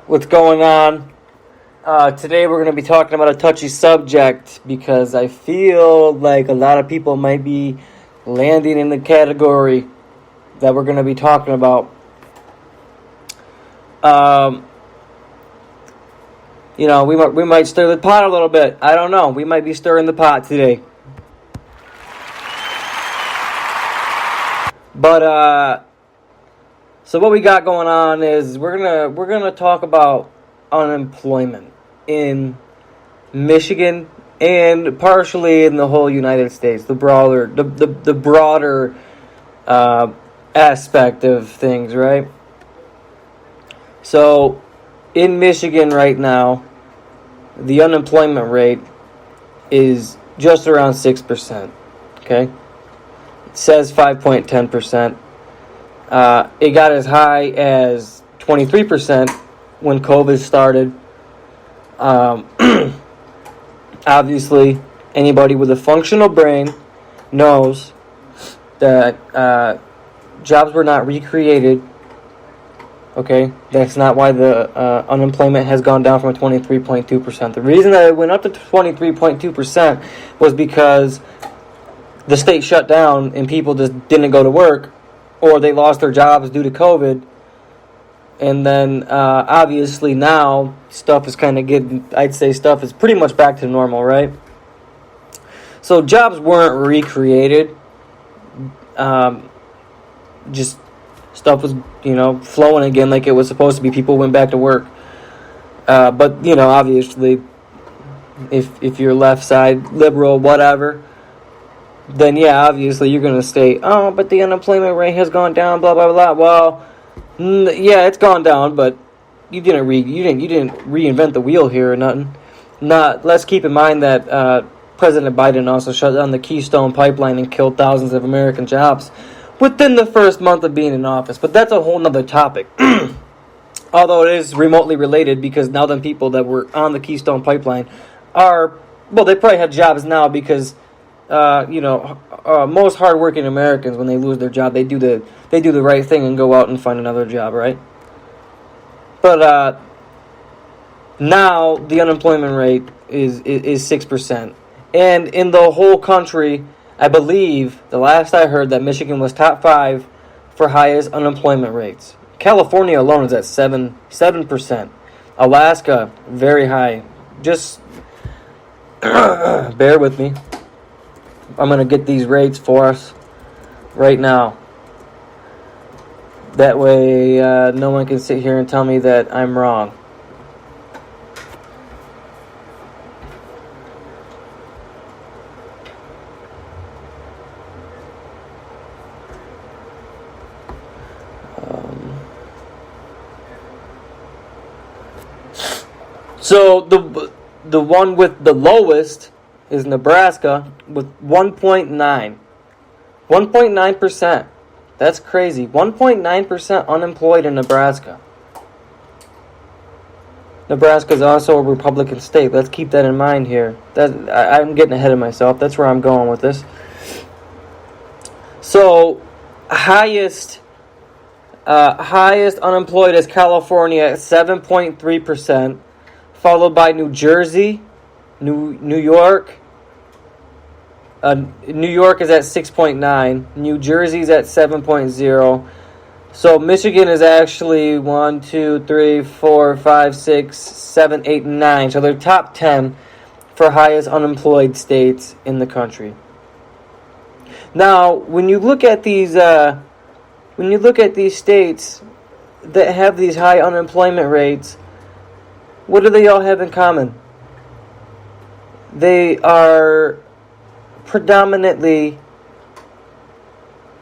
What's going on? Today we're going to be talking about a touchy subject because I feel like a lot of people might be landing in the category that we're going to be talking about. We might stir the pot a little bit. I don't know. We might be stirring the pot today. But so what we got going on is we're gonna talk about unemployment in Michigan and partially in the whole United States, the broader aspect of things, right? So in Michigan right now, the unemployment rate is just around 6%. Okay, it says 5.10%. It got as high as 23% when COVID started. Obviously, anybody with a functional brain knows that jobs were not recreated. Okay, that's not why the unemployment has gone down from 23.2%. The reason that it went up to 23.2% was because the state shut down and people just didn't go to work, or they lost their jobs due to COVID. And then, obviously, now stuff is kind of stuff is pretty much back to normal, right? So jobs weren't recreated. Just stuff was, flowing again like it was supposed to be. People went back to work. But, obviously, if you're left side, liberal, whatever, then yeah, obviously you're going to say, oh, but the unemployment rate has gone down, blah, blah, blah. Well, yeah, it's gone down, but you didn't reinvent the wheel here or nothing. Let's keep in mind that President Biden also shut down the Keystone Pipeline and killed thousands of American jobs within the first month of being in office. But that's a whole nother topic. Although it is remotely related, because now the people that were on the Keystone Pipeline they probably have jobs now because most hardworking Americans, when they lose their job, they do the right thing and go out and find another job, right? But now the unemployment rate is 6%, and in the whole country, I believe the last I heard that Michigan was top 5 for highest unemployment rates. California alone is at 7%. Alaska, very high. Just bear with me. I'm going to get these rates for us right now. That way, no one can sit here and tell me that I'm wrong. So the one with the lowest is Nebraska with 1.9%. 1.9%. That's crazy. 1.9% unemployed in Nebraska. Nebraska is also a Republican state. Let's keep that in mind here. I'm getting ahead of myself. That's where I'm going with this. So, highest unemployed is California at 7.3%, followed by New Jersey, New York. New York is at 6.9. New Jersey is at 7.0. So Michigan is actually 1, 2, 3, 4, 5, 6, 7, 8, 9. So they're top 10 for highest unemployed states in the country. Now, when you look at these states that have these high unemployment rates, what do they all have in common? They are predominantly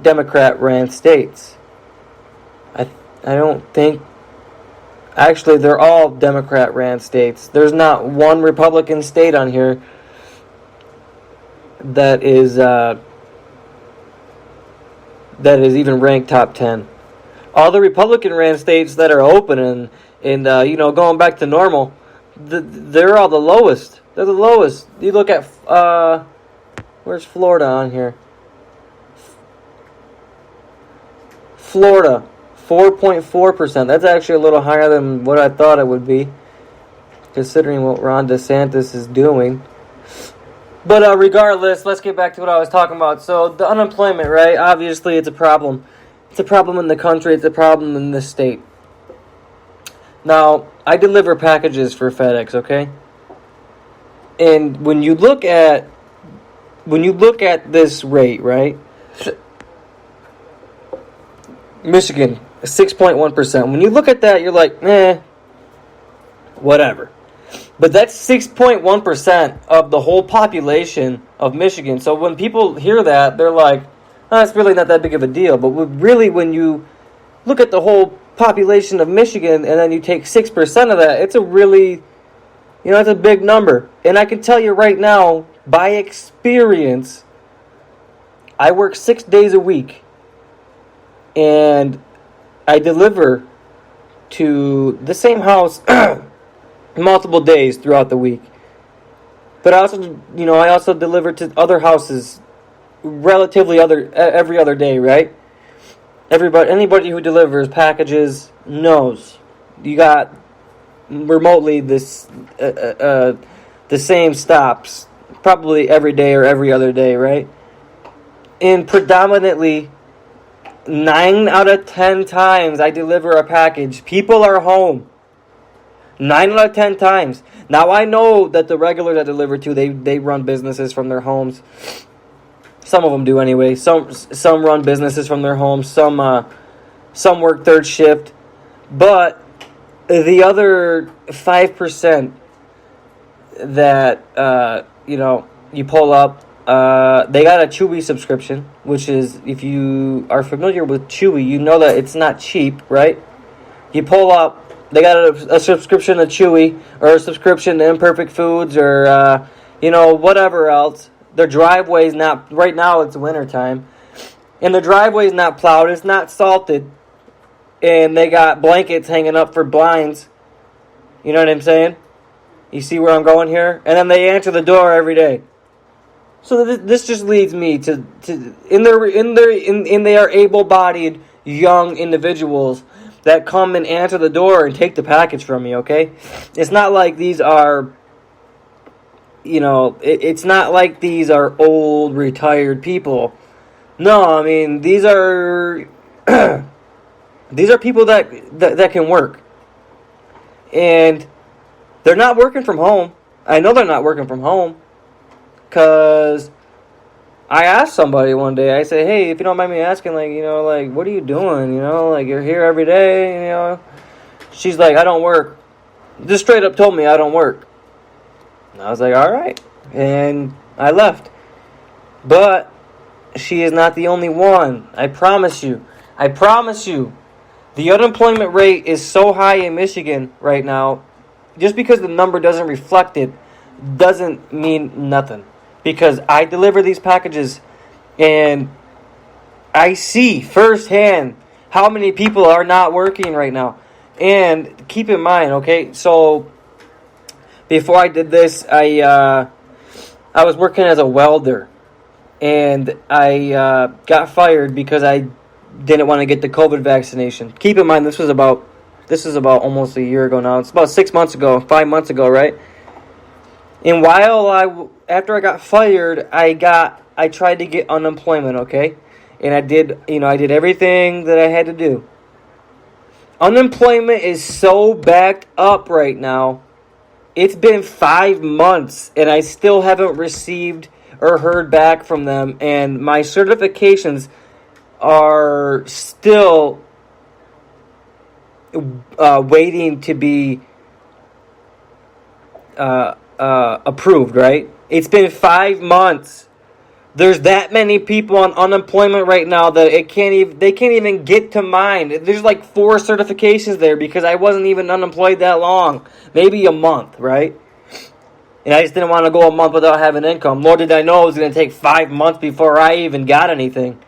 Democrat-ran states. I don't think... Actually, they're all Democrat-ran states. There's not one Republican state on here that is even ranked top 10. All the Republican-ran states that are open and going back to normal, they're all the lowest. They're the lowest. You look at where's Florida on here? Florida 4.4%. That's actually a little higher than what I thought it would be, considering what Ron DeSantis is doing. But regardless, let's get back to what I was talking about. So the unemployment, right? Obviously, it's a problem. It's a problem in the country. It's a problem in the state. Now, I deliver packages for FedEx, okay? And when you look at this rate, right? Michigan, 6.1%. When you look at that, you're like, whatever. But that's 6.1% of the whole population of Michigan. So when people hear that, they're like, it's really not that big of a deal. But really, when you look at the whole population of Michigan and then you take 6% of that, it's a really, it's a big number. And I can tell you right now, by experience, I work 6 days a week. And I deliver to the same house multiple days throughout the week. But I also deliver to other houses relatively every other day, right? Anybody who delivers packages knows you got remotely the same stops probably every day or every other day, right? And predominantly 9 out of 10 times I deliver a package, people are home. 9 out of 10 times. Now I know that the regulars I deliver to, they run businesses from their homes. Some of them do anyway. Some run businesses from their homes. Some work third shift. But the other 5% that you pull up, they got a Chewy subscription, which is, if you are familiar with Chewy, you know that it's not cheap, right? You pull up, they got a subscription to Chewy, or a subscription to Imperfect Foods, or whatever else. Their driveway's not, right now it's winter time, and the driveway's not plowed, it's not salted, and they got blankets hanging up for blinds. You know what I'm saying? You see where I'm going here? And then they answer the door every day. So this just leads me to they are able-bodied young individuals that come and answer the door and take the package from me, okay? It's not like these are, it's not like these are old, retired people. No, I mean, these are these are people that can work. And they're not working from home. I know they're not working from home. Because I asked somebody one day, I said, hey, if you don't mind me asking, what are you doing? You're here every day, She's like, I don't work. Just straight up told me I don't work. And I was like, all right. And I left. But she is not the only one. I promise you. The unemployment rate is so high in Michigan right now. Just because the number doesn't reflect it doesn't mean nothing. Because I deliver these packages and I see firsthand how many people are not working right now. And keep in mind, okay, so before I did this, I was working as a welder. And I got fired because I didn't want to get the COVID vaccination. Keep in mind, this is about almost a year ago now. It's about 5 months ago, right? And after I got fired, I tried to get unemployment, okay? And I did everything that I had to do. Unemployment is so backed up right now. It's been 5 months, and I still haven't received or heard back from them. And my certifications are still waiting to be approved, right? It's been 5 months. There's that many people on unemployment right now that they can't even get to mine. There's like 4 certifications there because I wasn't even unemployed that long. Maybe a month, right? And I just didn't want to go a month without having income. Nor did I know it was going to take 5 months before I even got anything.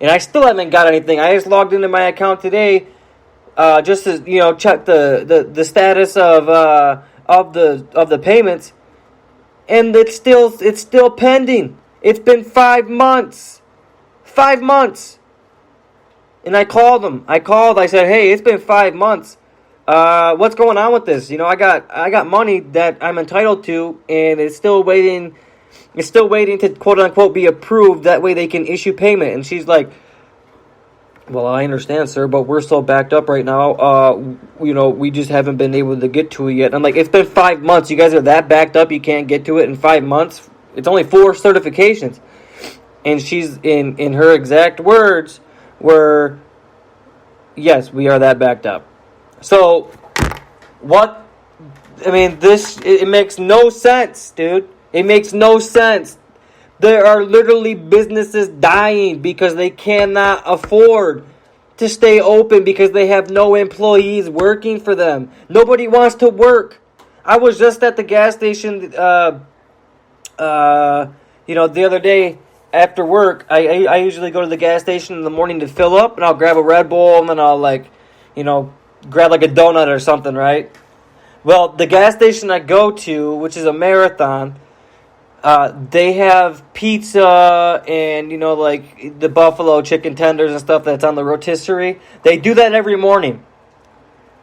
And I still haven't got anything. I just logged into my account today just to check the status of the payments, and it's still pending. It's been 5 months. 5 months. And I called them. I said, hey, it's been 5 months. What's going on with this? I got money that I'm entitled to, and it's still waiting to quote unquote be approved. That way they can issue payment. And she's like, well, I understand, sir, but we're so backed up right now. We just haven't been able to get to it yet. I'm like, it's been 5 months. You guys are that backed up, you can't get to it in 5 months? It's only 4 certifications. And she's, in her exact words, were, yes, we are that backed up. So, what? I mean, it makes no sense, dude. It makes no sense. There are literally businesses dying because they cannot afford to stay open because they have no employees working for them. Nobody wants to work. I was just at the gas station, the other day after work. I usually go to the gas station in the morning to fill up, and I'll grab a Red Bull, and then I'll grab like a donut or something, right? Well, the gas station I go to, which is a Marathon, they have pizza and, the buffalo chicken tenders and stuff that's on the rotisserie. They do that every morning.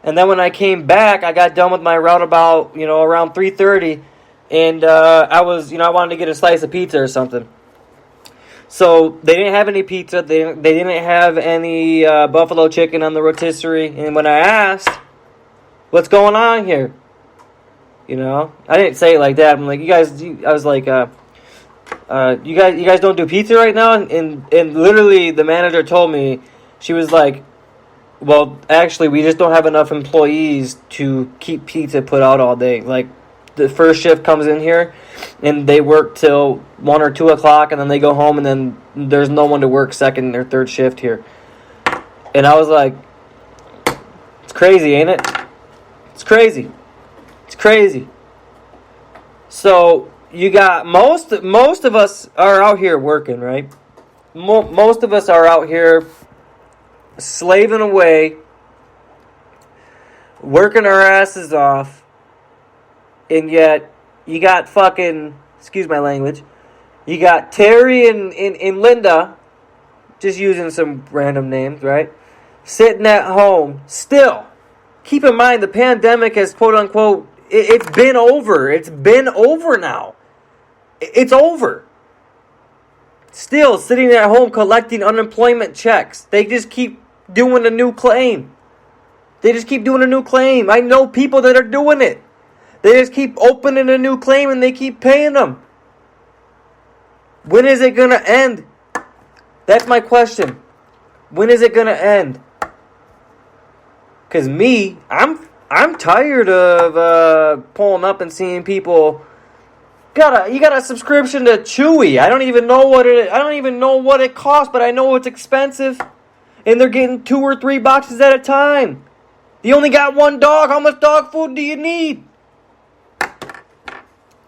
And then when I came back, I got done with my route about, around 3:30. And I wanted to get a slice of pizza or something. So they didn't have any pizza. They didn't have any buffalo chicken on the rotisserie. And when I asked, what's going on here? I didn't say it like that. I'm like, you guys don't do pizza right now? And literally the manager told me, she was like, well, actually, we just don't have enough employees to keep pizza put out all day. Like, the first shift comes in here, and they work till 1 or 2 o'clock, and then they go home, and then there's no one to work second or third shift here. And I was like, it's crazy, ain't it? It's crazy. It's crazy. So you got most of us are out here working, right? Most of us are out here slaving away, working our asses off, and yet you got fucking, excuse my language, you got Terry and Linda, just using some random names, right? Sitting at home still. Keep in mind, the pandemic has, quote unquote, it's been over. It's been over now. It's over. Still sitting at home collecting unemployment checks. They just keep doing a new claim. I know people that are doing it. They just keep opening a new claim and they keep paying them. When is it going to end? That's my question. When is it going to end? Because I'm tired of pulling up and seeing people. You got a subscription to Chewy. I don't even know what it costs, but I know it's expensive. And they're getting 2 or 3 boxes at a time. You only got 1 dog. How much dog food do you need?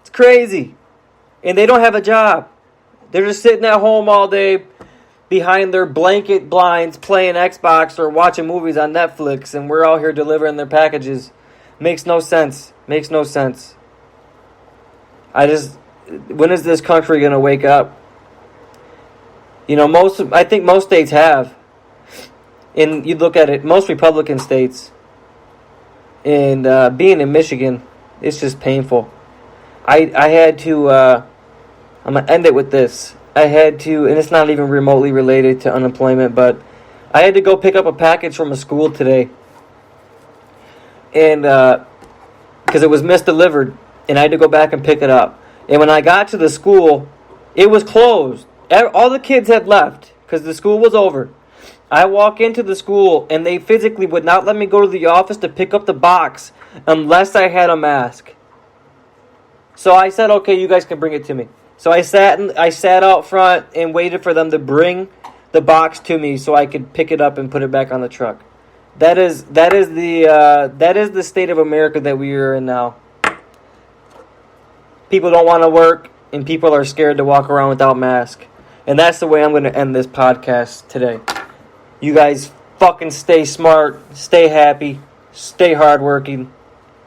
It's crazy. And they don't have a job. They're just sitting at home all day behind their blanket blinds playing Xbox or watching movies on Netflix, and we're out here delivering their packages. Makes no sense. When is this country going to wake up? I think most states have. And you look at it, most Republican states, and being in Michigan, it's just painful. I had to, I'm going to end it with this. I had to, and it's not even remotely related to unemployment, but I had to go pick up a package from a school today. And, because it was misdelivered, and I had to go back and pick it up. And when I got to the school, it was closed. All the kids had left because the school was over. I walk into the school, and they physically would not let me go to the office to pick up the box unless I had a mask. So I said, okay, you guys can bring it to me. So I sat out front and waited for them to bring the box to me so I could pick it up and put it back on the truck. That is the state of America that we are in now. People don't want to work, and people are scared to walk around without masks. And that's the way I'm going to end this podcast today. You guys fucking stay smart, stay happy, stay hardworking.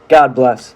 God bless.